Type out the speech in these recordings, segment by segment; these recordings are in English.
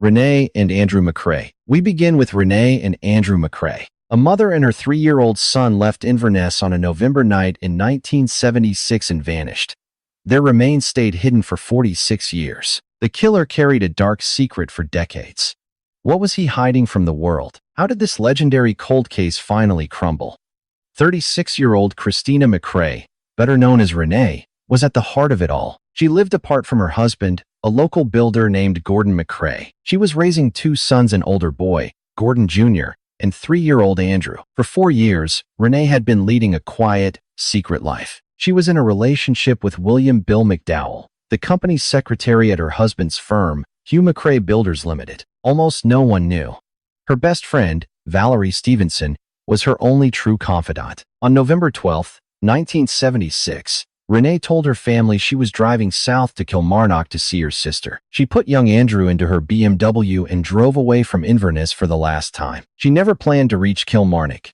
Renee and Andrew McCrae. We begin with Renee and Andrew McCrae. A mother and her 3-year-old son left Inverness on a November night in 1976 and vanished. Their remains stayed hidden for 46 years. The killer carried a dark secret for decades. What was he hiding from the world? How did this legendary cold case finally crumble? 36-year-old Christina McCrae, better known as Renee, was at the heart of it all. She lived apart from her husband, a local builder named Gordon McCrae. She was raising 2 sons, an older boy, Gordon Jr., and 3-year-old Andrew. For 4 years, Renee had been leading a quiet, secret life. She was in a relationship with William Bill McDowell, the company's secretary at her husband's firm, Hugh McCrae Builders Limited. Almost no one knew. Her best friend, Valerie Stevenson, was her only true confidant. On November 12, 1976, Renee told her family she was driving south to Kilmarnock to see her sister. She put young Andrew into her BMW and drove away from Inverness for the last time. She never planned to reach Kilmarnock.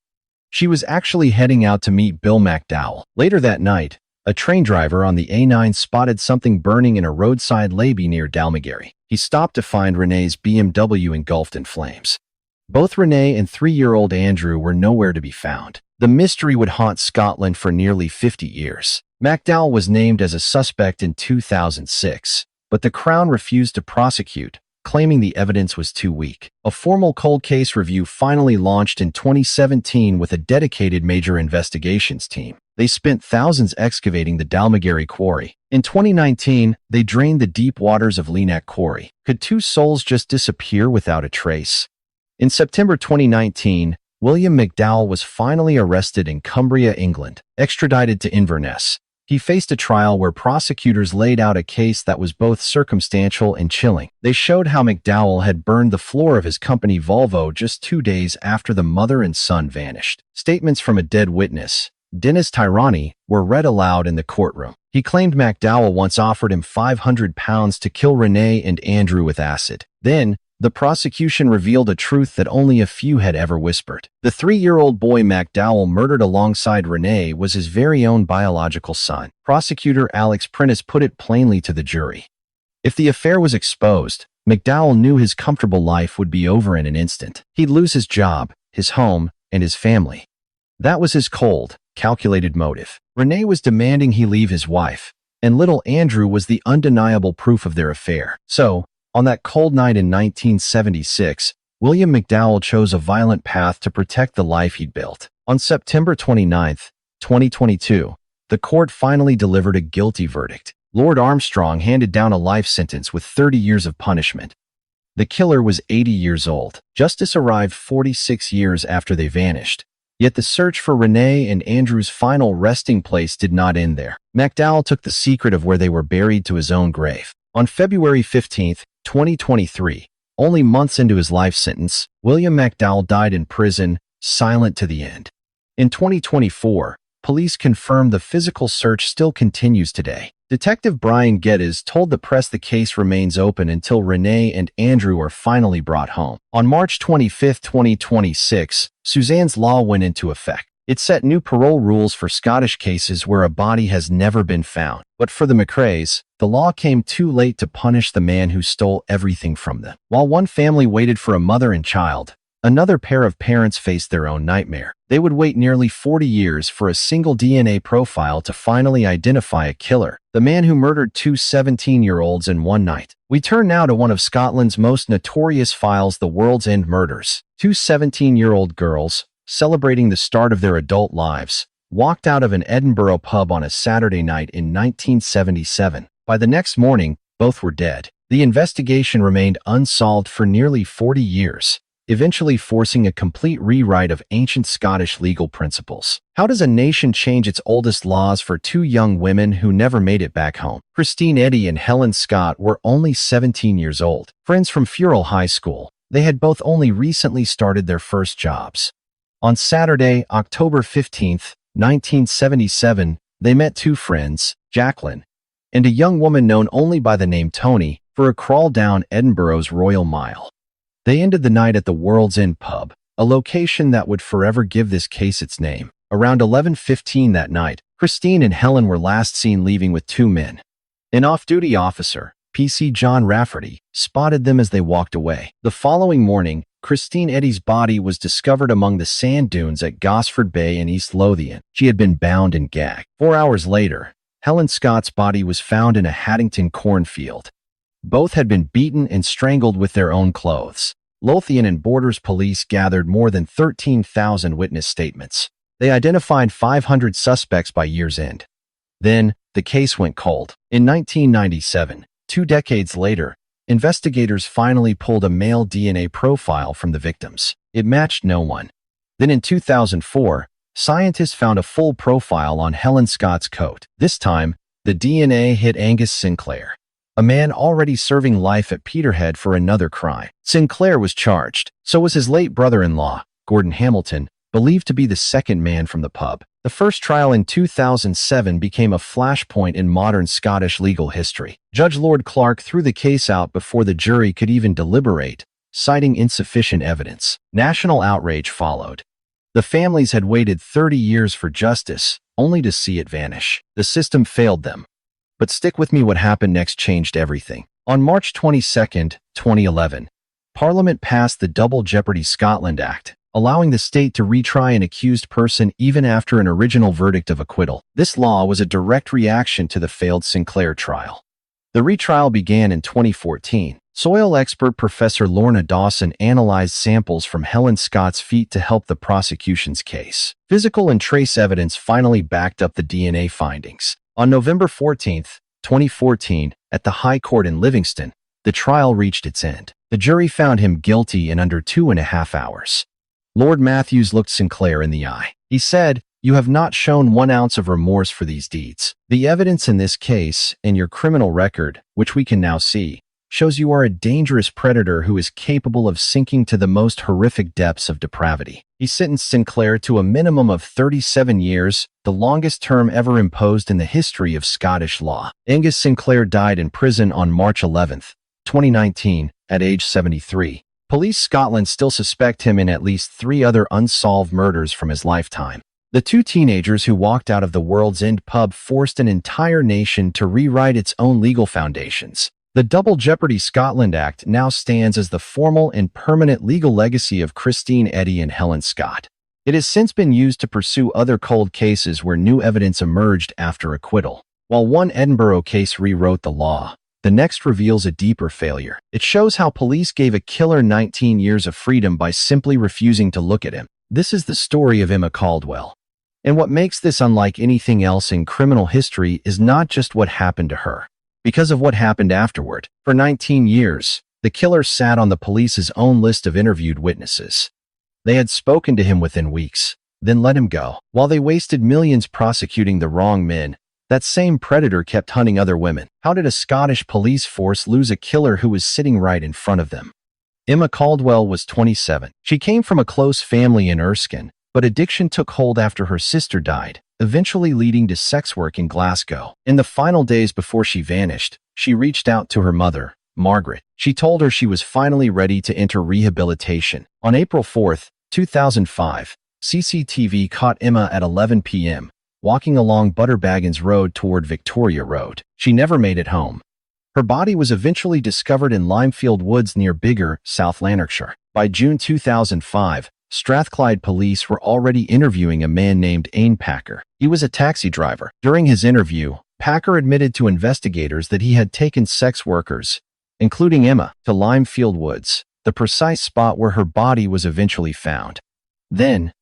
She was actually heading out to meet Bill McDowell. Later that night, a train driver on the A9 spotted something burning in a roadside levee near Dalmagary. He stopped to find Renee's BMW engulfed in flames. Both Renee and 3-year-old Andrew were nowhere to be found. The mystery would haunt Scotland for nearly 50 years. McDowell was named as a suspect in 2006, but the Crown refused to prosecute, claiming the evidence was too weak. A formal cold case review finally launched in 2017 with a dedicated major investigations team. They spent thousands excavating the Dalmagary quarry. In 2019, they drained the deep waters of Leenach Quarry. Could 2 souls just disappear without a trace? In September 2019, William McDowell was finally arrested in Cumbria, England, extradited to Inverness. He faced a trial where prosecutors laid out a case that was both circumstantial and chilling. They showed how McDowell had burned the floor of his company Volvo just 2 days after the mother and son vanished. Statements from a dead witness, Dennis Tyrani, were read aloud in the courtroom. He claimed McDowell once offered him £500 to kill Renee and Andrew with acid. Then, the prosecution revealed a truth that only a few had ever whispered. The 3-year-old boy McDowell murdered alongside Renee was his very own biological son. Prosecutor Alex Prentice put it plainly to the jury. If the affair was exposed, McDowell knew his comfortable life would be over in an instant. He'd lose his job, his home, and his family. That was his cold, calculated motive. Renee was demanding he leave his wife, and little Andrew was the undeniable proof of their affair. So, on that cold night in 1976, William McDowell chose a violent path to protect the life he'd built. On September 29, 2022, the court finally delivered a guilty verdict. Lord Armstrong handed down a life sentence with 30 years of punishment. The killer was 80 years old. Justice arrived 46 years after they vanished. Yet the search for Renee and Andrew's final resting place did not end there. McDowell took the secret of where they were buried to his own grave. On February 15, 2023, only months into his life sentence, William McDowell died in prison, silent to the end. In 2024, police confirmed the physical search still continues today. Detective Brian Geddes told the press the case remains open until Renee and Andrew are finally brought home. On March 25, 2026, Suzanne's law went into effect. It set new parole rules for Scottish cases where a body has never been found. But for the McCraes, the law came too late to punish the man who stole everything from them. While one family waited for a mother and child, another pair of parents faced their own nightmare. They would wait nearly 40 years for a single DNA profile to finally identify a killer, the man who murdered 2 17-year-olds in one night. We turn now to one of Scotland's most notorious files, the World's End murders. 2 17-year-old girls, celebrating the start of their adult lives, walked out of an Edinburgh pub on a Saturday night in 1977. By the next morning, both were dead. The investigation remained unsolved for nearly 40 years, eventually forcing a complete rewrite of ancient Scottish legal principles. How does a nation change its oldest laws for 2 young women who never made it back home? Christine Eady and Helen Scott were only 17 years old. Friends from Furrell High School, they had both only recently started their first jobs. On Saturday, October 15, 1977, they met 2 friends, Jacqueline, and a young woman known only by the name Tony, for a crawl down Edinburgh's Royal Mile. They ended the night at the World's End pub, a location that would forever give this case its name. Around 11:15 that night, Christine and Helen were last seen leaving with 2 men. An off-duty officer, PC John Rafferty, spotted them as they walked away. The following morning, Christine Eady's body was discovered among the sand dunes at Gosford Bay in East Lothian. She had been bound and gagged. 4 hours later, Helen Scott's body was found in a Haddington cornfield. Both had been beaten and strangled with their own clothes. Lothian and Borders police gathered more than 13,000 witness statements. They identified 500 suspects by year's end. Then, the case went cold. In 1997, 2 decades later, investigators finally pulled a male DNA profile from the victims. It matched no one. Then in 2004, scientists found a full profile on Helen Scott's coat. This time, the DNA hit Angus Sinclair, a man already serving life at Peterhead for another crime. Sinclair was charged. So was his late brother-in-law, Gordon Hamilton, believed to be the second man from the pub. The first trial in 2007 became a flashpoint in modern Scottish legal history. Judge Lord Clark threw the case out before the jury could even deliberate, citing insufficient evidence. National outrage followed. The families had waited 30 years for justice, only to see it vanish. The system failed them. But stick with me, what happened next changed everything. On March 22, 2011, Parliament passed the Double Jeopardy Scotland Act, allowing the state to retry an accused person even after an original verdict of acquittal. This law was a direct reaction to the failed Sinclair trial. The retrial began in 2014. Soil expert Professor Lorna Dawson analyzed samples from Helen Scott's feet to help the prosecution's case. Physical and trace evidence finally backed up the DNA findings. On November 14, 2014, at the High Court in Livingston, the trial reached its end. The jury found him guilty in under 2.5 hours. Lord Matthews looked Sinclair in the eye. He said, "You have not shown 1 ounce of remorse for these deeds. The evidence in this case, and your criminal record, which we can now see, shows you are a dangerous predator who is capable of sinking to the most horrific depths of depravity." He sentenced Sinclair to a minimum of 37 years, the longest term ever imposed in the history of Scottish law. Angus Sinclair died in prison on March 11, 2019, at age 73. Police Scotland still suspect him in at least 3 other unsolved murders from his lifetime. The 2 teenagers who walked out of the World's End pub forced an entire nation to rewrite its own legal foundations. The Double Jeopardy Scotland Act now stands as the formal and permanent legal legacy of Christine Eady and Helen Scott. It has since been used to pursue other cold cases where new evidence emerged after acquittal. While one Edinburgh case rewrote the law, the next reveals a deeper failure. It shows how police gave a killer 19 years of freedom by simply refusing to look at him. This is the story of Emma Caldwell. And what makes this unlike anything else in criminal history is not just what happened to her, because of what happened afterward. For 19 years, the killer sat on the police's own list of interviewed witnesses. They had spoken to him within weeks, then let him go. While they wasted millions prosecuting the wrong men, that same predator kept hunting other women. How did a Scottish police force lose a killer who was sitting right in front of them? Emma Caldwell was 27. She came from a close family in Erskine, but addiction took hold after her sister died, eventually leading to sex work in Glasgow. In the final days before she vanished, she reached out to her mother, Margaret. She told her she was finally ready to enter rehabilitation. On April 4, 2005, CCTV caught Emma at 11 p.m. walking along Butterbaggins Road toward Victoria Road. She never made it home. Her body was eventually discovered in Limefield Woods near Biggar, South Lanarkshire. By June 2005, Strathclyde police were already interviewing a man named Ain Packer. He was a taxi driver. During his interview, Packer admitted to investigators that he had taken sex workers, including Emma, to Limefield Woods, the precise spot where her body was eventually found. Then,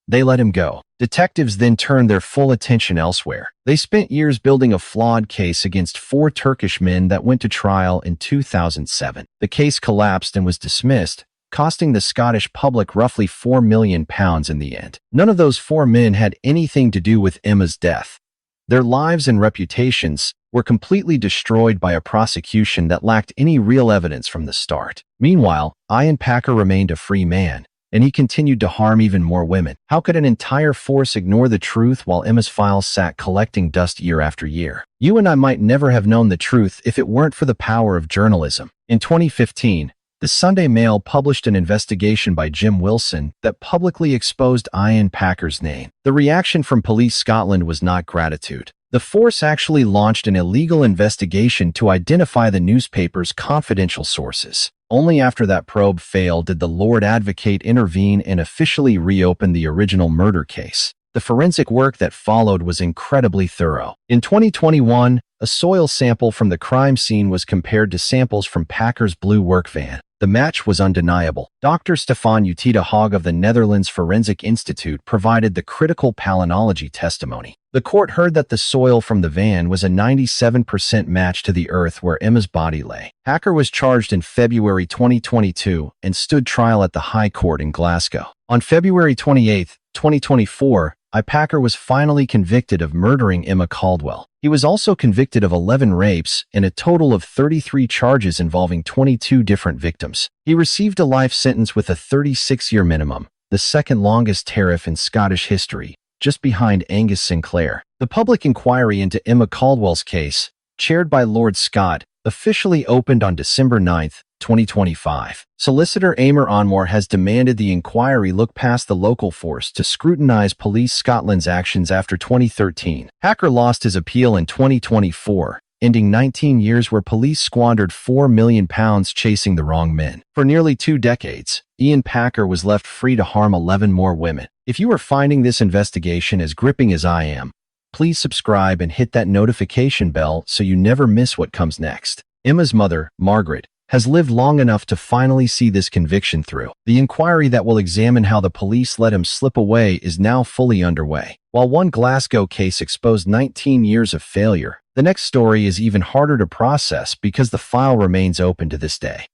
they let him go. Detectives then turned their full attention elsewhere. They spent years building a flawed case against 4 Turkish men that went to trial in 2007. The case collapsed and was dismissed, costing the Scottish public roughly £4 million in the end. None of those 4 men had anything to do with Emma's death. Their lives and reputations were completely destroyed by a prosecution that lacked any real evidence from the start. Meanwhile, Ian Packer remained a free man, and he continued to harm even more women. How could an entire force ignore the truth while Emma's files sat collecting dust year after year? You and I might never have known the truth if it weren't for the power of journalism. In 2015, the Sunday Mail published an investigation by Jim Wilson that publicly exposed Ian Packer's name. The reaction from Police Scotland was not gratitude. The force actually launched an illegal investigation to identify the newspaper's confidential sources. Only after that probe failed did the Lord Advocate intervene and officially reopen the original murder case. The forensic work that followed was incredibly thorough. In 2021, a soil sample from the crime scene was compared to samples from Packer's blue work van. The match was undeniable. Dr. Stefan Utita-Haag of the Netherlands Forensic Institute provided the critical palynology testimony. The court heard that the soil from the van was a 97% match to the earth where Emma's body lay. Packer was charged in February 2022 and stood trial at the High Court in Glasgow. On February 28, 2024, Packer was finally convicted of murdering Emma Caldwell. He was also convicted of 11 rapes and a total of 33 charges involving 22 different victims. He received a life sentence with a 36-year minimum, the second longest tariff in Scottish history, just behind Angus Sinclair. The public inquiry into Emma Caldwell's case, chaired by Lord Scott, officially opened on December 9, 2025. Solicitor Eamonn Onmore has demanded the inquiry look past the local force to scrutinize Police Scotland's actions after 2013. Packer lost his appeal in 2024, ending 19 years where police squandered £4 million chasing the wrong men. For nearly 2 decades, Ian Packer was left free to harm 11 more women. If you are finding this investigation as gripping as I am, please subscribe and hit that notification bell so you never miss what comes next. Emma's mother, Margaret, has lived long enough to finally see this conviction through. The inquiry that will examine how the police let him slip away is now fully underway. While one Glasgow case exposed 19 years of failure, the next story is even harder to process because the file remains open to this day.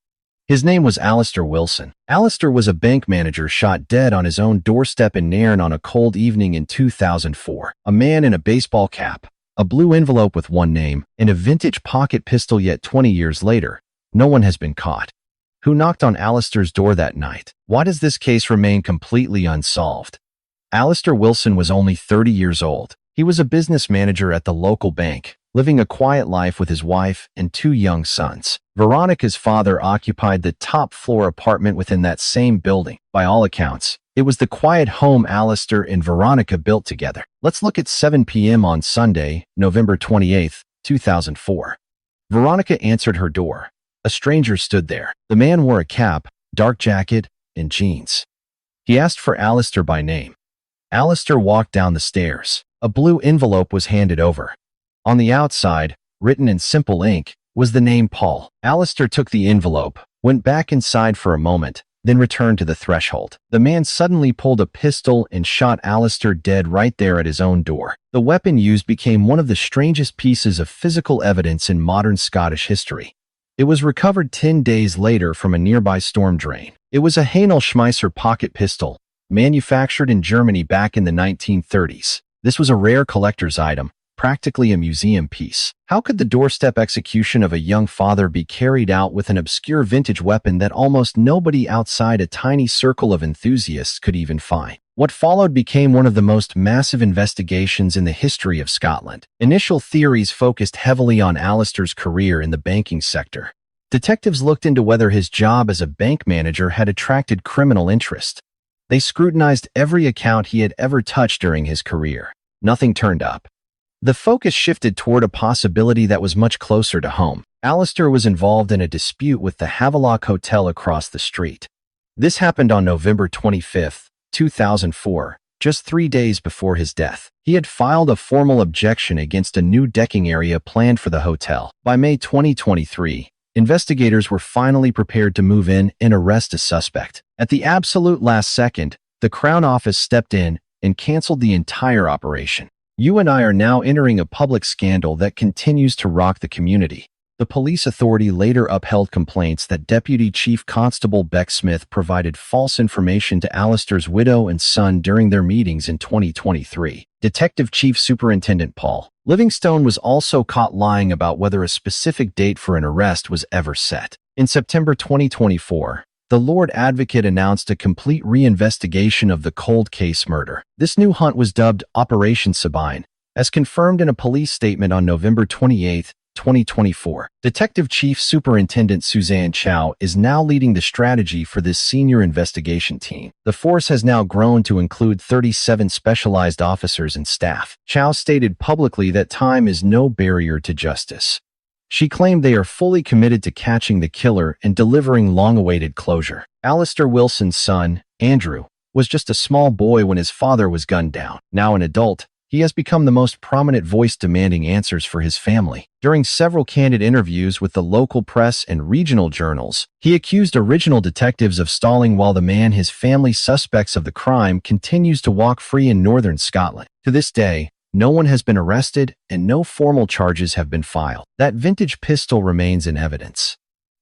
His name was Alistair Wilson. Alistair was a bank manager shot dead on his own doorstep in Nairn on a cold evening in 2004. A man in a baseball cap, a blue envelope with one name, and a vintage pocket pistol, yet 20 years later, no one has been caught. Who knocked on Alistair's door that night? Why does this case remain completely unsolved? Alistair Wilson was only 30 years old. He was a business manager at the local bank, living a quiet life with his wife and 2 young sons. Veronica's father occupied the top-floor apartment within that same building. By all accounts, it was the quiet home Alistair and Veronica built together. Let's look at 7 p.m. on Sunday, November 28, 2004. Veronica answered her door. A stranger stood there. The man wore a cap, dark jacket, and jeans. He asked for Alistair by name. Alistair walked down the stairs. A blue envelope was handed over. On the outside, written in simple ink, was the name Paul. Alistair took the envelope, went back inside for a moment, then returned to the threshold. The man suddenly pulled a pistol and shot Alistair dead right there at his own door. The weapon used became one of the strangest pieces of physical evidence in modern Scottish history. It was recovered 10 days later from a nearby storm drain. It was a Heinel Schmeisser pocket pistol, manufactured in Germany back in the 1930s. This was a rare collector's item, practically a museum piece. How could the doorstep execution of a young father be carried out with an obscure vintage weapon that almost nobody outside a tiny circle of enthusiasts could even find? What followed became one of the most massive investigations in the history of Scotland. Initial theories focused heavily on Alistair's career in the banking sector. Detectives looked into whether his job as a bank manager had attracted criminal interest. They scrutinized every account he had ever touched during his career. Nothing turned up. The focus shifted toward a possibility that was much closer to home. Alistair was involved in a dispute with the Havelock Hotel across the street. This happened on November 25, 2004, just 3 days before his death. He had filed a formal objection against a new decking area planned for the hotel. By May 2023, investigators were finally prepared to move in and arrest a suspect. At the absolute last second, the Crown Office stepped in and canceled the entire operation. You and I are now entering a public scandal that continues to rock the community. The police authority later upheld complaints that Deputy Chief Constable Beck Smith provided false information to Alistair's widow and son during their meetings in 2023. Detective Chief Superintendent Paul Livingstone was also caught lying about whether a specific date for an arrest was ever set. In September 2024, the Lord Advocate announced a complete reinvestigation of the cold case murder. This new hunt was dubbed Operation Sabine, as confirmed in a police statement on November 28, 2024. Detective Chief Superintendent Suzanne Chow is now leading the strategy for this senior investigation team. The force has now grown to include 37 specialized officers and staff. Chow stated publicly that time is no barrier to justice. She claimed they are fully committed to catching the killer and delivering long-awaited closure. Alistair Wilson's son, Andrew, was just a small boy when his father was gunned down. Now an adult, he has become the most prominent voice demanding answers for his family. During several candid interviews with the local press and regional journals, he accused original detectives of stalling while the man his family suspects of the crime continues to walk free in northern Scotland. To this day, no one has been arrested and no formal charges have been filed. That vintage pistol remains in evidence.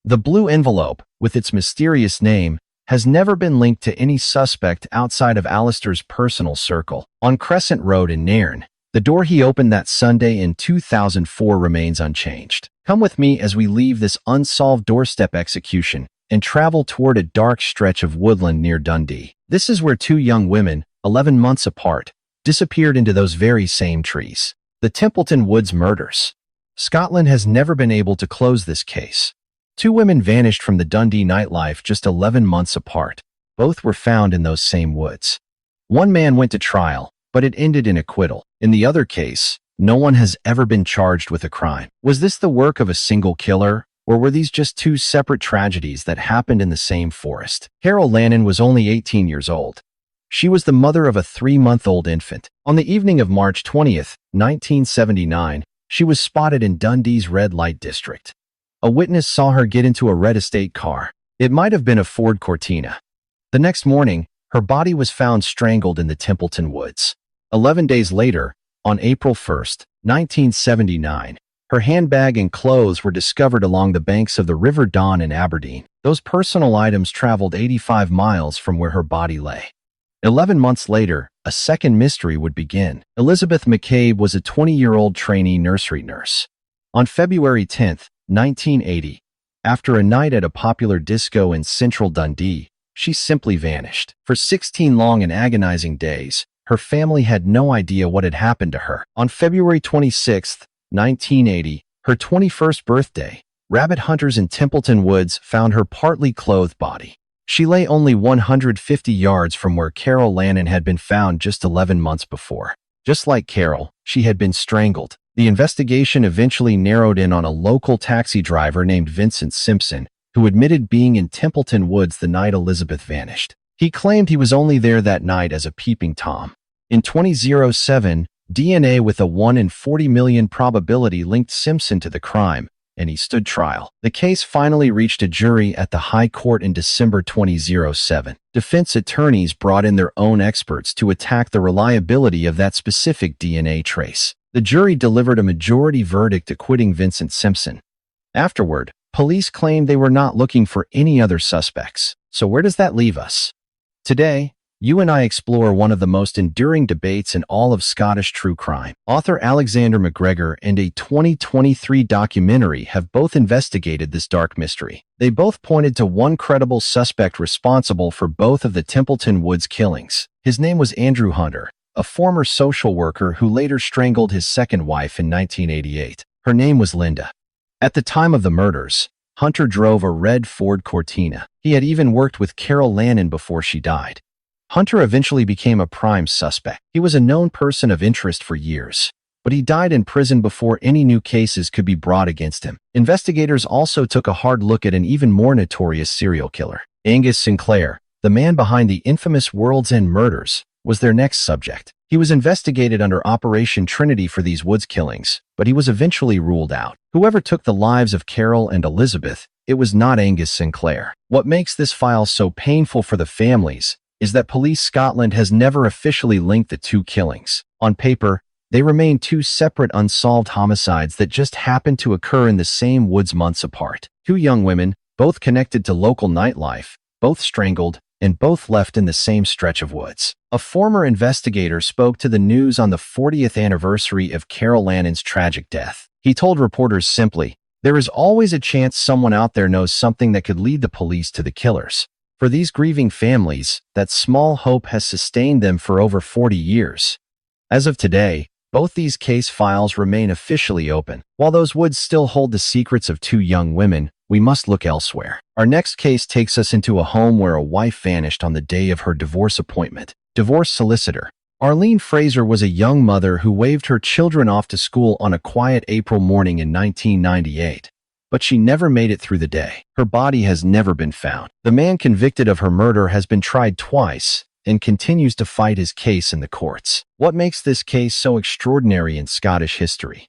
The blue envelope, with its mysterious name, has never been linked to any suspect outside of Alistair's personal circle. On Crescent Road in Nairn, the door he opened that Sunday in 2004 remains unchanged. Come with me as we leave this unsolved doorstep execution and travel toward a dark stretch of woodland near Dundee. This is where two young women, 11 months apart, disappeared into those very same trees. The Templeton Woods murders. Scotland has never been able to close this case. Two women vanished from the Dundee nightlife just 11 months apart. Both were found in those same woods. One man went to trial, but it ended in acquittal. In the other case, no one has ever been charged with a crime. Was this the work of a single killer, or were these just two separate tragedies that happened in the same forest? Caroline Glachan was only 18 years old. She was the mother of a 3-month-old infant. On the evening of March 20th, 1979, she was spotted in Dundee's red light district. A witness saw her get into a red estate car. It might have been a Ford Cortina. The next morning, her body was found strangled in the Templeton Woods. 11 days later, on April 1st, 1979, her handbag and clothes were discovered along the banks of the River Don in Aberdeen. Those personal items traveled 85 miles from where her body lay. 11 months later, a second mystery would begin. Elizabeth McCabe was a 20-year-old trainee nursery nurse. On February 10th, 1980, after a night at a popular disco in central Dundee, she simply vanished. For 16 long and agonizing days, her family had no idea what had happened to her. On February 26, 1980, her 21st birthday, rabbit hunters in Templeton Woods found her partly clothed body. She lay only 150 yards from where Caroline Glachan had been found just 11 months before. Just like Carol, she had been strangled. The investigation eventually narrowed in on a local taxi driver named Vincent Simpson, who admitted being in Templeton Woods the night Elizabeth vanished. He claimed he was only there that night as a peeping Tom. In 2007, DNA with a 1 in 40 million probability linked Simpson to the crime, and he stood trial. The case finally reached a jury at the High Court in December 2007. Defense attorneys brought in their own experts to attack the reliability of that specific DNA trace. The jury delivered a majority verdict acquitting Vincent Simpson. Afterward, police claimed they were not looking for any other suspects. So where does that leave us? Today, you and I explore one of the most enduring debates in all of Scottish true crime. Author Alexander McGregor and a 2023 documentary have both investigated this dark mystery. They both pointed to one credible suspect responsible for both of the Templeton Woods killings. His name was Andrew Hunter, a former social worker who later strangled his second wife in 1988. Her name was Linda. At the time of the murders, Hunter drove a red Ford Cortina. He had even worked with Caroline Glachan before she died. Hunter eventually became a prime suspect. He was a known person of interest for years, but he died in prison before any new cases could be brought against him. Investigators also took a hard look at an even more notorious serial killer. Angus Sinclair, the man behind the infamous World's End murders, was their next subject. He was investigated under Operation Trinity for these woods killings, but he was eventually ruled out. Whoever took the lives of Carol and Elizabeth, it was not Angus Sinclair. What makes this file so painful for the families is that Police Scotland has never officially linked the two killings. On paper, they remain two separate unsolved homicides that just happened to occur in the same woods months apart. Two young women, both connected to local nightlife, both strangled, and both left in the same stretch of woods. A former investigator spoke to the news on the 40th anniversary of Caroline Glachan's tragic death. He told reporters simply, "There is always a chance someone out there knows something that could lead the police to the killers." For these grieving families, that small hope has sustained them for over 40 years. As of today, Both these case files remain officially open. While those woods still hold the secrets of two young women, we must look elsewhere. Our next case takes us into a home where a wife vanished on the day of her divorce appointment. Divorce solicitor. Arlene Fraser was a young mother who waved her children off to school on a quiet April morning in 1998. But she never made it through the day. Her body has never been found. The man convicted of her murder has been tried twice and continues to fight his case in the courts. What makes this case so extraordinary in Scottish history?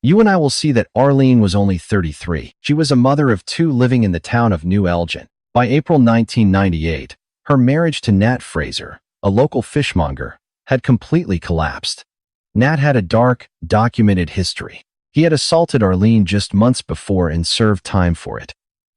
You and I will see that Arlene was only 33. She was a mother of two living in the town of New Elgin. By April 1998, her marriage to Nat Fraser, a local fishmonger, had completely collapsed. Nat had a dark, documented history. He had assaulted Arlene just months before and served time for it.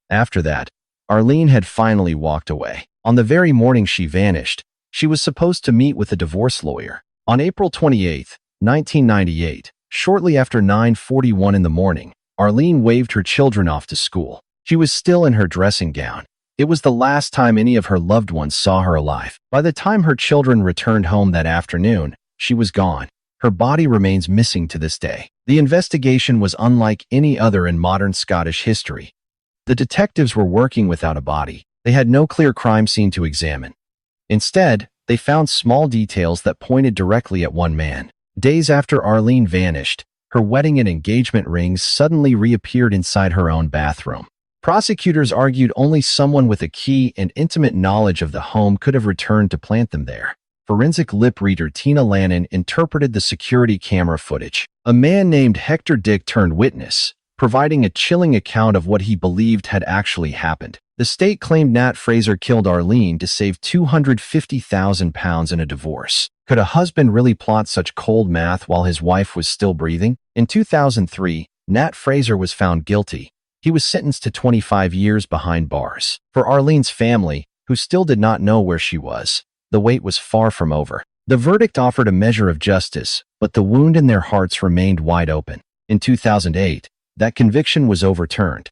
After that, Arlene had finally walked away. On the very morning she vanished, she was supposed to meet with a divorce lawyer. On April 28, 1998, shortly after 9:41 in the morning, Arlene waved her children off to school. She was still in her dressing gown. It was the last time any of her loved ones saw her alive. By the time her children returned home that afternoon, she was gone. Her body remains missing to this day. The investigation was unlike any other in modern Scottish history. The detectives were working without a body. They had no clear crime scene to examine. Instead, they found small details that pointed directly at one man. Days after Arlene vanished, her wedding and engagement rings suddenly reappeared inside her own bathroom. Prosecutors argued only someone with a key and intimate knowledge of the home could have returned to plant them there. Forensic lip reader Tina Lannon interpreted the security camera footage. A man named Hector Dick turned witness, providing a chilling account of what he believed had actually happened. The state claimed Nat Fraser killed Arlene to save £250,000 in a divorce. Could a husband really plot such cold math while his wife was still breathing? In 2003, Nat Fraser was found guilty. He was sentenced to 25 years behind bars. For Arlene's family, who still did not know where she was, the wait was far from over. The verdict offered a measure of justice, but the wound in their hearts remained wide open. In 2008, that conviction was overturned.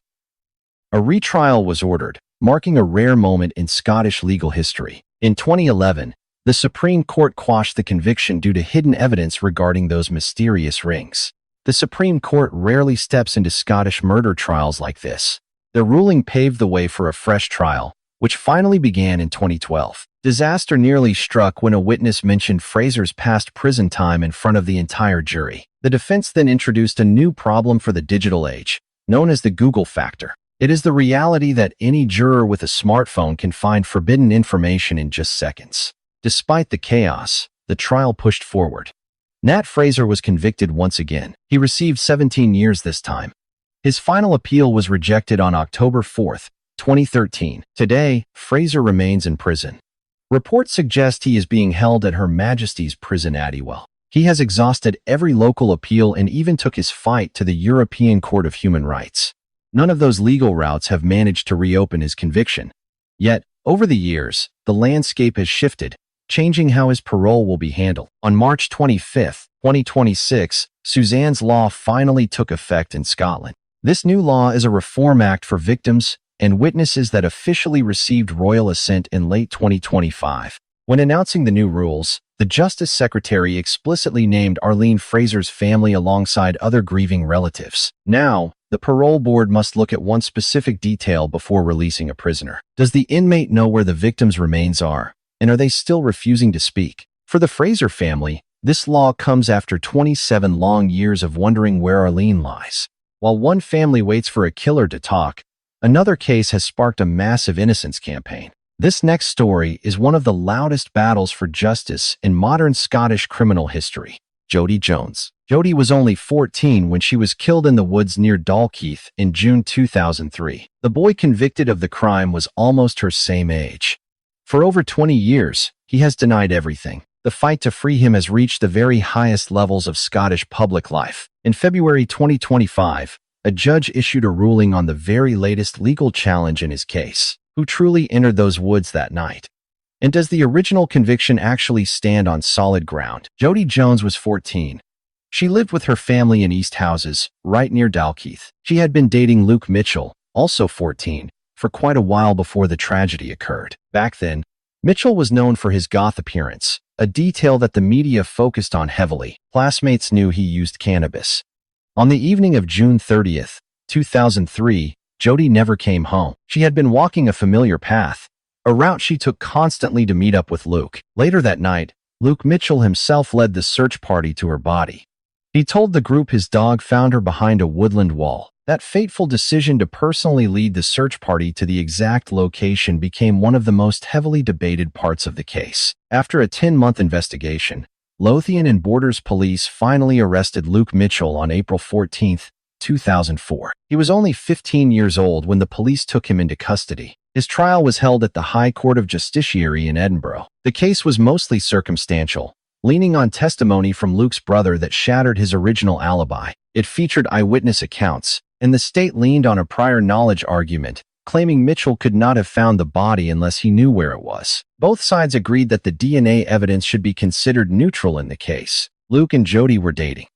A retrial was ordered, marking a rare moment in Scottish legal history. In 2011, the Supreme Court quashed the conviction due to hidden evidence regarding those mysterious rings. The Supreme Court rarely steps into Scottish murder trials like this. The ruling paved the way for a fresh trial, which finally began in 2012. Disaster nearly struck when a witness mentioned Fraser's past prison time in front of the entire jury. The defense then introduced a new problem for the digital age, known as the Google factor. It is the reality that any juror with a smartphone can find forbidden information in just seconds. Despite the chaos, the trial pushed forward. Nat Fraser was convicted once again. He received 17 years this time. His final appeal was rejected on October 4, 2013. Today, Fraser remains in prison. Reports suggest he is being held at Her Majesty's Prison Addywell. He has exhausted every local appeal and even took his fight to the European Court of Human Rights. None of those legal routes have managed to reopen his conviction. Yet, over the years, the landscape has shifted, changing how his parole will be handled. On March 25, 2026, Suzanne's law finally took effect in Scotland. This new law is a reform act for victims and witnesses that officially received royal assent in late 2025. When announcing the new rules, the Justice Secretary explicitly named Arlene Fraser's family alongside other grieving relatives. Now, the parole board must look at one specific detail before releasing a prisoner. Does the inmate know where the victim's remains are, and are they still refusing to speak? For the Fraser family, this law comes after 27 long years of wondering where Arlene lies. While one family waits for a killer to talk, another case has sparked a massive innocence campaign. This next story is one of the loudest battles for justice in modern Scottish criminal history. Jodi Jones. Jodi was only 14 when she was killed in the woods near Dalkeith in June 2003. The boy convicted of the crime was almost her same age. For over 20 years, he has denied everything. The fight to free him has reached the very highest levels of Scottish public life. In February 2025, a judge issued a ruling on the very latest legal challenge in his case. Who truly entered those woods that night? And does the original conviction actually stand on solid ground? Jodi Jones was 14. She lived with her family in East Houses, right near Dalkeith. She had been dating Luke Mitchell, also 14, for quite a while before the tragedy occurred. Back then, Mitchell was known for his goth appearance, a detail that the media focused on heavily. Classmates knew he used cannabis. On the evening of June 30th, 2003, Jody never came home. She had been walking a familiar path, a route she took constantly to meet up with Luke. Later that night, Luke Mitchell himself led the search party to her body. He told the group his dog found her behind a woodland wall. That fateful decision to personally lead the search party to the exact location became one of the most heavily debated parts of the case. After a 10-month investigation, Lothian and Borders Police finally arrested Luke Mitchell on April 14, 2004. He was only 15 years old when the police took him into custody. His trial was held at the High Court of Justiciary in Edinburgh. The case was mostly circumstantial, leaning on testimony from Luke's brother that shattered his original alibi. It featured eyewitness accounts, and the state leaned on a prior knowledge argument, claiming Mitchell could not have found the body unless he knew where it was. Both sides agreed that the DNA evidence should be considered neutral in the case. Luke and Jody were dating.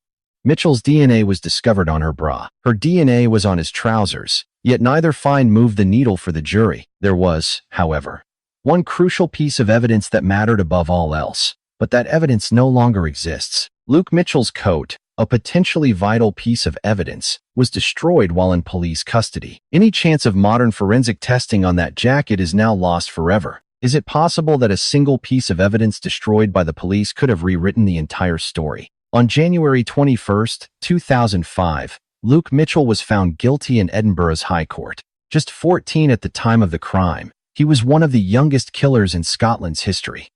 Mitchell's DNA was discovered on her bra. Her DNA was on his trousers, yet neither find moved the needle for the jury. There was, however, one crucial piece of evidence that mattered above all else, but that evidence no longer exists. Luke Mitchell's coat, a potentially vital piece of evidence, was destroyed while in police custody. Any chance of modern forensic testing on that jacket is now lost forever. Is it possible that a single piece of evidence destroyed by the police could have rewritten the entire story? On January 21, 2005, Luke Mitchell was found guilty in Edinburgh's High Court. Just 14 at the time of the crime, he was one of the youngest killers in Scotland's history.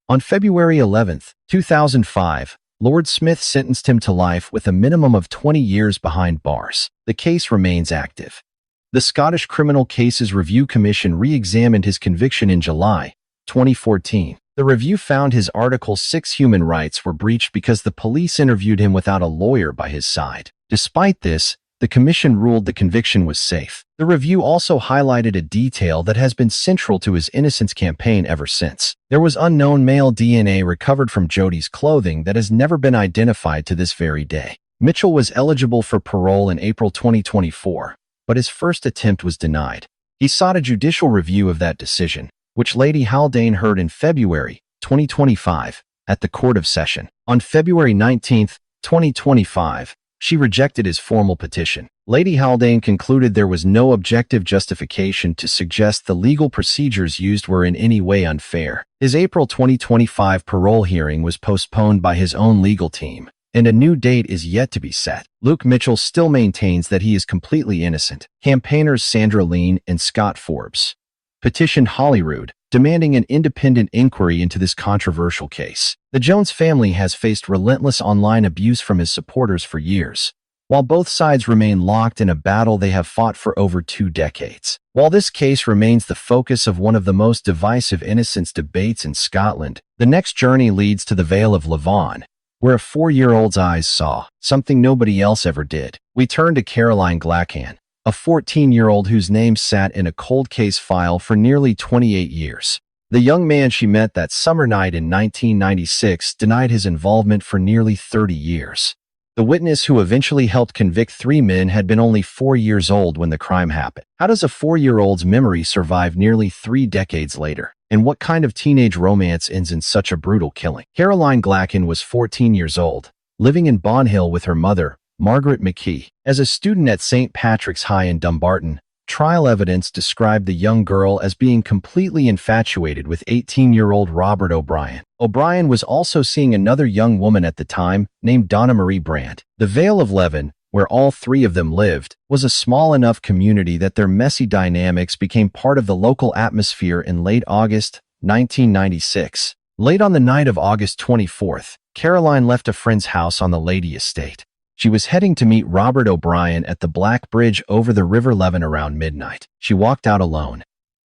On February 11, 2005, Lord Smith sentenced him to life with a minimum of 20 years behind bars. The case remains active. The Scottish Criminal Cases Review Commission re-examined his conviction in July 2014. The review found his Article 6 human rights were breached because the police interviewed him without a lawyer by his side. Despite this, the commission ruled the conviction was safe. The review also highlighted a detail that has been central to his innocence campaign ever since. There was unknown male DNA recovered from Jody's clothing that has never been identified to this very day. Mitchell was eligible for parole in April 2024, but his first attempt was denied. He sought a judicial review of that decision, which Lady Haldane heard in February 2025 at the Court of Session. On February 19, 2025, she rejected his formal petition. Lady Haldane concluded there was no objective justification to suggest the legal procedures used were in any way unfair. His April 2025 parole hearing was postponed by his own legal team, and a new date is yet to be set. Luke Mitchell still maintains that he is completely innocent. Campaigners Sandra Lean and Scott Forbes petitioned Holyrood, demanding an independent inquiry into this controversial case. The Jones family has faced relentless online abuse from his supporters for years, while both sides remain locked in a battle they have fought for over 2 decades. While this case remains the focus of one of the most divisive innocence debates in Scotland, the next journey leads to the Vale of Levon, where a 4-year-old's eyes saw something nobody else ever did. We turn to Caroline Glachan, a 14-year-old whose name sat in a cold case file for nearly 28 years. The young man she met that summer night in 1996 denied his involvement for nearly 30 years. The witness who eventually helped convict 3 men had been only 4 years old when the crime happened. How does a 4-year-old's memory survive nearly 3 decades later? And what kind of teenage romance ends in such a brutal killing? Caroline Glachan was 14 years old, living in Bonhill with her mother, Margaret McKee. As a student at St. Patrick's High in Dumbarton, trial evidence described the young girl as being completely infatuated with 18-year-old Robert O'Brien. O'Brien was also seeing another young woman at the time, named Donna Marie Brandt. The Vale of Leven, where all 3 of them lived, was a small enough community that their messy dynamics became part of the local atmosphere in late August 1996. Late on the night of August 24th, Caroline left a friend's house on the Lady Estate. She was heading to meet Robert O'Brien at the Black Bridge over the River Leven around midnight. She walked out alone.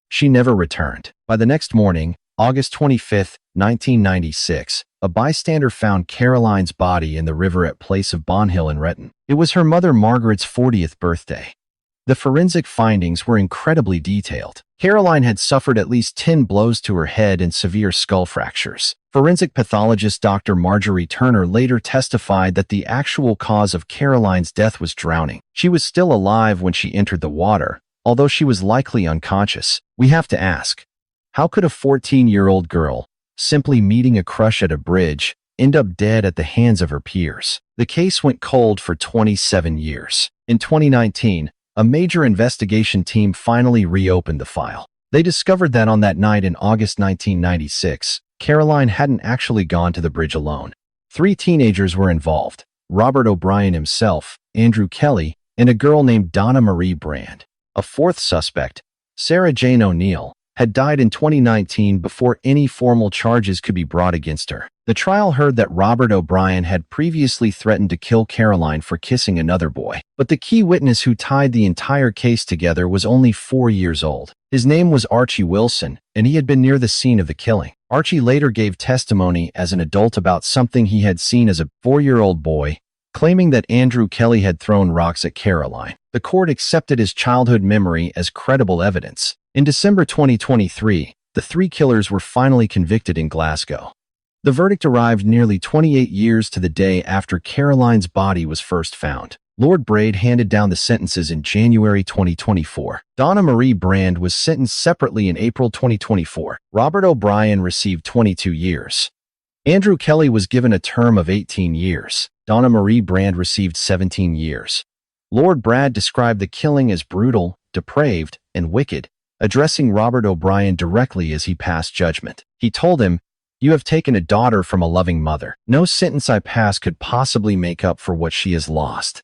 She never returned. By the next morning, August 25, 1996, a bystander found Caroline's body in the river at Place of Bonhill in Retton. It was her mother Margaret's 40th birthday. The forensic findings were incredibly detailed. Caroline had suffered at least 10 blows to her head and severe skull fractures. Forensic pathologist Dr. Marjorie Turner later testified that the actual cause of Caroline's death was drowning. She was still alive when she entered the water, although she was likely unconscious. We have to ask, how could a 14-year-old girl simply meeting a crush at a bridge, end up dead at the hands of her peers. The case went cold for 27 years. In 2019, a major investigation team finally reopened the file. They discovered that on that night in August 1996, Caroline hadn't actually gone to the bridge alone. 3 teenagers were involved: Robert O'Brien himself, Andrew Kelly, and a girl named Donna Marie Brand. A 4th suspect, Sarah Jane O'Neill, had died in 2019 before any formal charges could be brought against her. The trial heard that Robert O'Brien had previously threatened to kill Caroline for kissing another boy, but the key witness who tied the entire case together was only 4 years old. His name was Archie Wilson, and he had been near the scene of the killing. Archie later gave testimony as an adult about something he had seen as a 4-year-old boy, claiming that Andrew Kelly had thrown rocks at Caroline. The court accepted his childhood memory as credible evidence. In December 2023, the 3 killers were finally convicted in Glasgow. The verdict arrived nearly 28 years to the day after Caroline's body was first found. Lord Braid handed down the sentences in January 2024. Donna Marie Brand was sentenced separately in April 2024. Robert O'Brien received 22 years. Andrew Kelly was given a term of 18 years. Donna Marie Brand received 17 years. Lord Braid described the killing as brutal, depraved, and wicked, addressing Robert O'Brien directly as he passed judgment. He told him, "You have taken a daughter from a loving mother. No sentence I pass could possibly make up for what she has lost."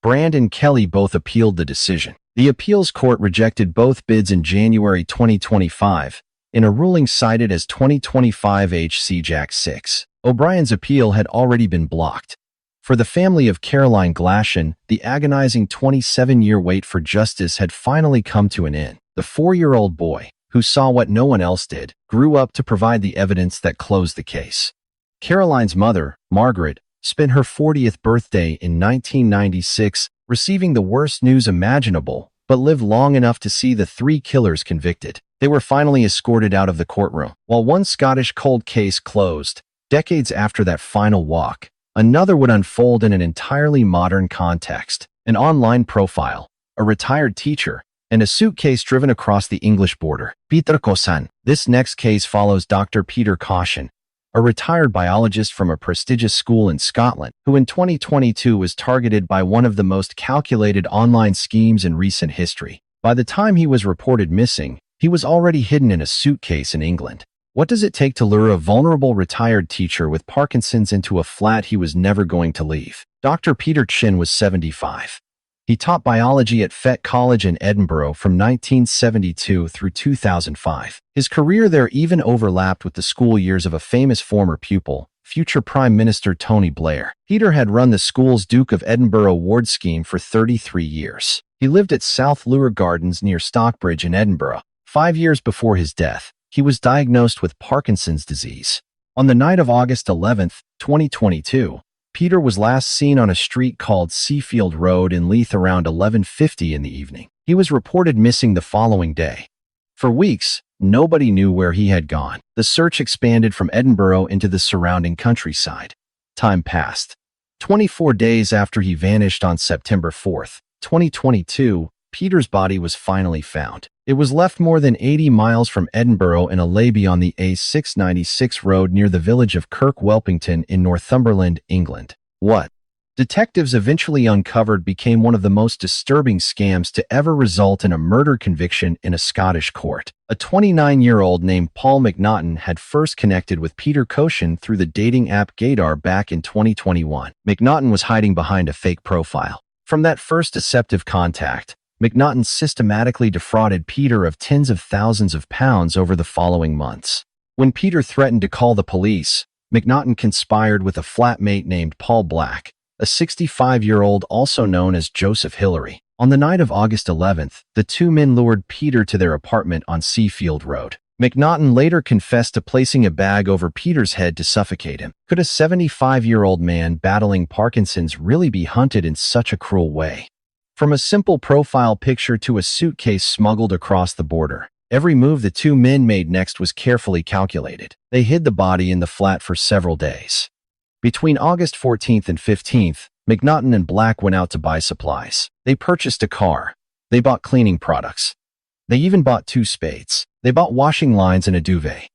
Brand and Kelly both appealed the decision. The appeals court rejected both bids in January 2025, in a ruling cited as 2025 HC Jack 6. O'Brien's appeal had already been blocked. For the family of Caroline Glachan, the agonizing 27-year wait for justice had finally come to an end. The 4-year-old boy, who saw what no one else did, grew up to provide the evidence that closed the case. Caroline's mother, Margaret, spent her 40th birthday in 1996 receiving the worst news imaginable, but lived long enough to see the 3 killers convicted. They were finally escorted out of the courtroom. While one Scottish cold case closed, decades after that final walk, another would unfold in an entirely modern context: an online profile, a retired teacher, and a suitcase driven across the English border. Peter Coshan. This next case follows Dr. Peter Coshan, a retired biologist from a prestigious school in Scotland, who in 2022 was targeted by one of the most calculated online schemes in recent history. By the time he was reported missing, he was already hidden in a suitcase in England. What does it take to lure a vulnerable retired teacher with Parkinson's into a flat he was never going to leave? Dr. Peter Coshan was 75. He taught biology at Fet College in Edinburgh from 1972 through 2005. His career there even overlapped with the school years of a famous former pupil, future Prime Minister Tony Blair. Peter had run the school's Duke of Edinburgh Ward scheme for 33 years. He lived at South Lure Gardens near Stockbridge in Edinburgh. 5 years before his death, he was diagnosed with Parkinson's disease. On the night of August 11, 2022, Peter was last seen on a street called Seafield Road in Leith around 11:50 in the evening. He was reported missing the following day. For weeks, nobody knew where he had gone. The search expanded from Edinburgh into the surrounding countryside. Time passed. 24 days after he vanished on September 4, 2022, Peter's body was finally found. It was left more than 80 miles from Edinburgh in a lay-by on the A696 road near the village of Kirk Welpington in Northumberland, England. What detectives eventually uncovered became one of the most disturbing scams to ever result in a murder conviction in a Scottish court. A 29-year-old named Paul McNaughton had first connected with Peter Coshan through the dating app Gaydar back in 2021. McNaughton was hiding behind a fake profile. From that first deceptive contact, McNaughton systematically defrauded Peter of tens of thousands of pounds over the following months. When Peter threatened to call the police, McNaughton conspired with a flatmate named Paul Black, a 65-year-old also known as Joseph Hillary. On the night of August 11th, the 2 men lured Peter to their apartment on Seafield Road. McNaughton later confessed to placing a bag over Peter's head to suffocate him. Could a 75-year-old man battling Parkinson's really be hunted in such a cruel way? From a simple profile picture to a suitcase smuggled across the border, every move the 2 men made next was carefully calculated. They hid the body in the flat for several days. Between August 14th and 15th, McNaughton and Black went out to buy supplies. They purchased a car. They bought cleaning products. They even bought 2 spades. They bought washing lines and a duvet.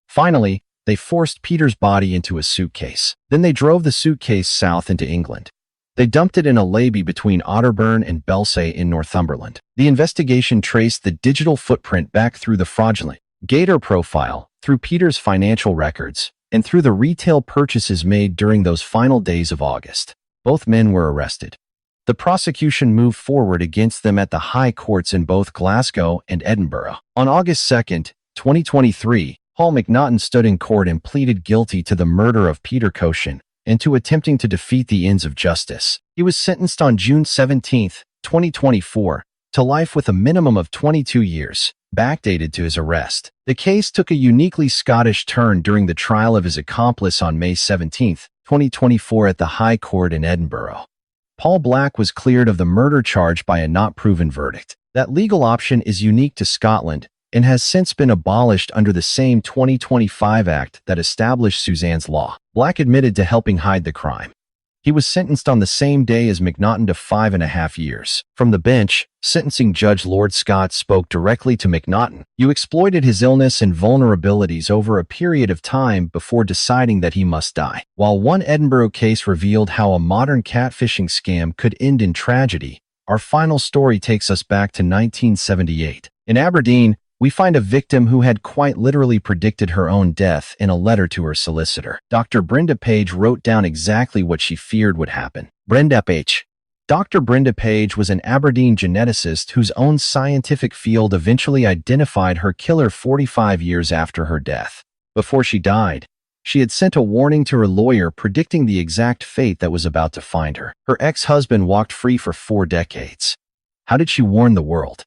Finally, They forced Peter's body into a suitcase. Then they drove the suitcase south into England. They dumped it in a levee between Otterburn and Belsay in Northumberland. The investigation traced the digital footprint back through the fraudulent Gator profile, through Peter's financial records, and through the retail purchases made during those final days of August. Both men were arrested. The prosecution moved forward against them at the high courts in both Glasgow and Edinburgh. On August 2, 2023, Paul McNaughton stood in court and pleaded guilty to the murder of Peter Coshan and to attempting to defeat the ends of justice. He was sentenced on June 17, 2024, to life with a minimum of 22 years, backdated to his arrest. The case took a uniquely Scottish turn during the trial of his accomplice on May 17, 2024 at the High Court in Edinburgh. Paul Black was cleared of the murder charge by a not-proven verdict. That legal option is unique to Scotland and has since been abolished under the same 2025 Act that established Suzanne's law. Black admitted to helping hide the crime. He was sentenced on the same day as McNaughton to 5.5 years. From the bench, sentencing judge Lord Scott spoke directly to McNaughton. You exploited his illness and vulnerabilities over a period of time before deciding that he must die. While one Edinburgh case revealed how a modern catfishing scam could end in tragedy, our final story takes us back to 1978. In Aberdeen, we find a victim who had quite literally predicted her own death in a letter to her solicitor. Dr. Brenda Page wrote down exactly what she feared would happen. Brenda Page. Dr. Brenda Page was an Aberdeen geneticist whose own scientific field eventually identified her killer 45 years after her death. Before she died, she had sent a warning to her lawyer predicting the exact fate that was about to find her. Her ex-husband walked free for 4 decades. How did she warn the world?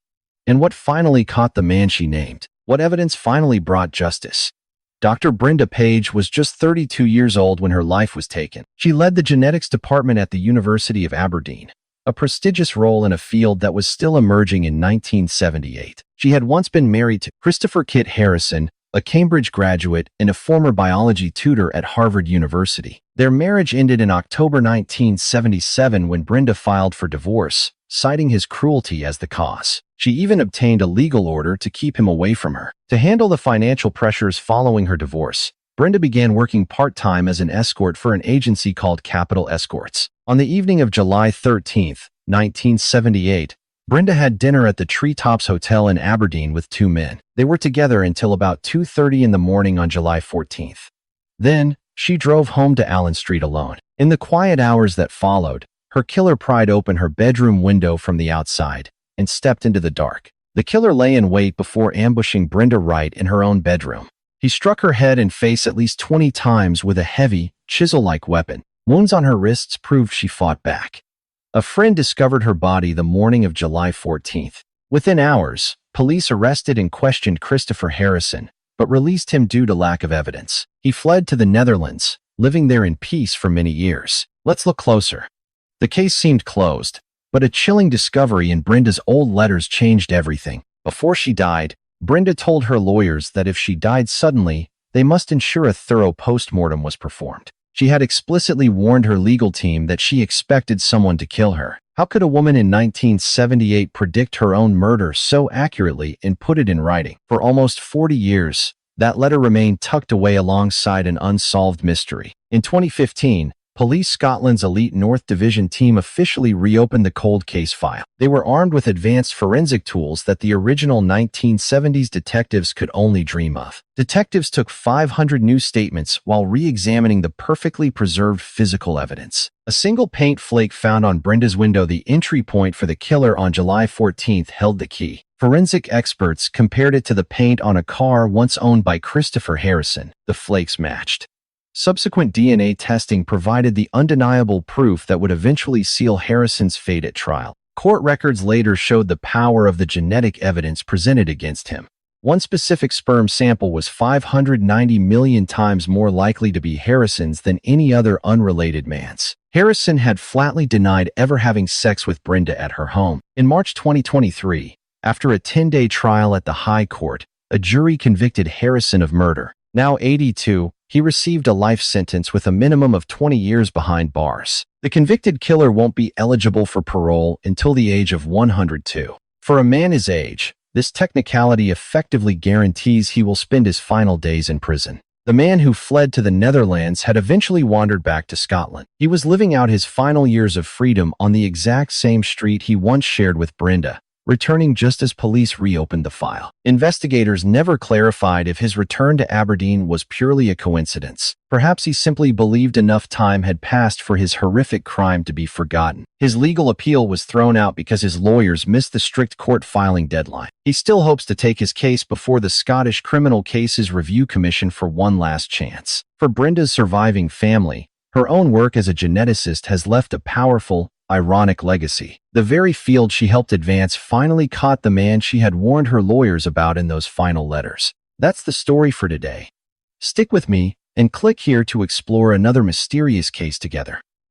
And what finally caught the man she named? What evidence finally brought justice? Dr. Brenda Page was just 32 years old when her life was taken. She led the genetics department at the University of Aberdeen, a prestigious role in a field that was still emerging in 1978. She had once been married to Christopher Kit Harrison, a Cambridge graduate and a former biology tutor at Harvard University. Their marriage ended in October 1977 when Brenda filed for divorce, citing his cruelty as the cause. She even obtained a legal order to keep him away from her. To handle the financial pressures following her divorce, Brenda began working part-time as an escort for an agency called Capital Escorts. On the evening of July 13, 1978, Brenda had dinner at the Treetops Hotel in Aberdeen with 2 men. They were together until about 2:30 in the morning on July 14th. Then, she drove home to Allen Street alone. In the quiet hours that followed, her killer pried open her bedroom window from the outside and stepped into the dark. The killer lay in wait before ambushing Brenda right in her own bedroom. He struck her head and face at least 20 times with a heavy, chisel-like weapon. Wounds on her wrists proved she fought back. A friend discovered her body the morning of July 14th. Within hours, police arrested and questioned Christopher Harrison, but released him due to lack of evidence. He fled to the Netherlands, living there in peace for many years. Let's look closer. The case seemed closed, but a chilling discovery in Brenda's old letters changed everything. Before she died, Brenda told her lawyers that if she died suddenly, they must ensure a thorough post-mortem was performed. She had explicitly warned her legal team that she expected someone to kill her. How could a woman in 1978 predict her own murder so accurately and put it in writing? For almost 40 years, that letter remained tucked away alongside an unsolved mystery. In 2015, Police Scotland's elite North Division team officially reopened the cold case file. They were armed with advanced forensic tools that the original 1970s detectives could only dream of. Detectives took 500 new statements while re-examining the perfectly preserved physical evidence. A single paint flake found on Brenda's window, the entry point for the killer on July 14th, held the key. Forensic experts compared it to the paint on a car once owned by Christopher Harrison. The flakes matched. Subsequent DNA testing provided the undeniable proof that would eventually seal Harrison's fate at trial. Court records later showed the power of the genetic evidence presented against him. One specific sperm sample was 590 million times more likely to be Harrison's than any other unrelated man's. Harrison had flatly denied ever having sex with Brenda at her home. In March 2023, after a 10-day trial at the High Court, a jury convicted Harrison of murder. Now 82, he received a life sentence with a minimum of 20 years behind bars. The convicted killer won't be eligible for parole until the age of 102. For a man his age, this technicality effectively guarantees he will spend his final days in prison. The man who fled to the Netherlands had eventually wandered back to Scotland. He was living out his final years of freedom on the exact same street he once shared with Brenda, returning just as police reopened the file. Investigators never clarified if his return to Aberdeen was purely a coincidence. Perhaps he simply believed enough time had passed for his horrific crime to be forgotten. His legal appeal was thrown out because his lawyers missed the strict court filing deadline. He still hopes to take his case before the Scottish Criminal Cases Review Commission for one last chance. For Brenda's surviving family, her own work as a geneticist has left a powerful, ironic legacy. The very field she helped advance finally caught the man she had warned her lawyers about in those final letters. That's the story for today. Stick with me and click here to explore another mysterious case together.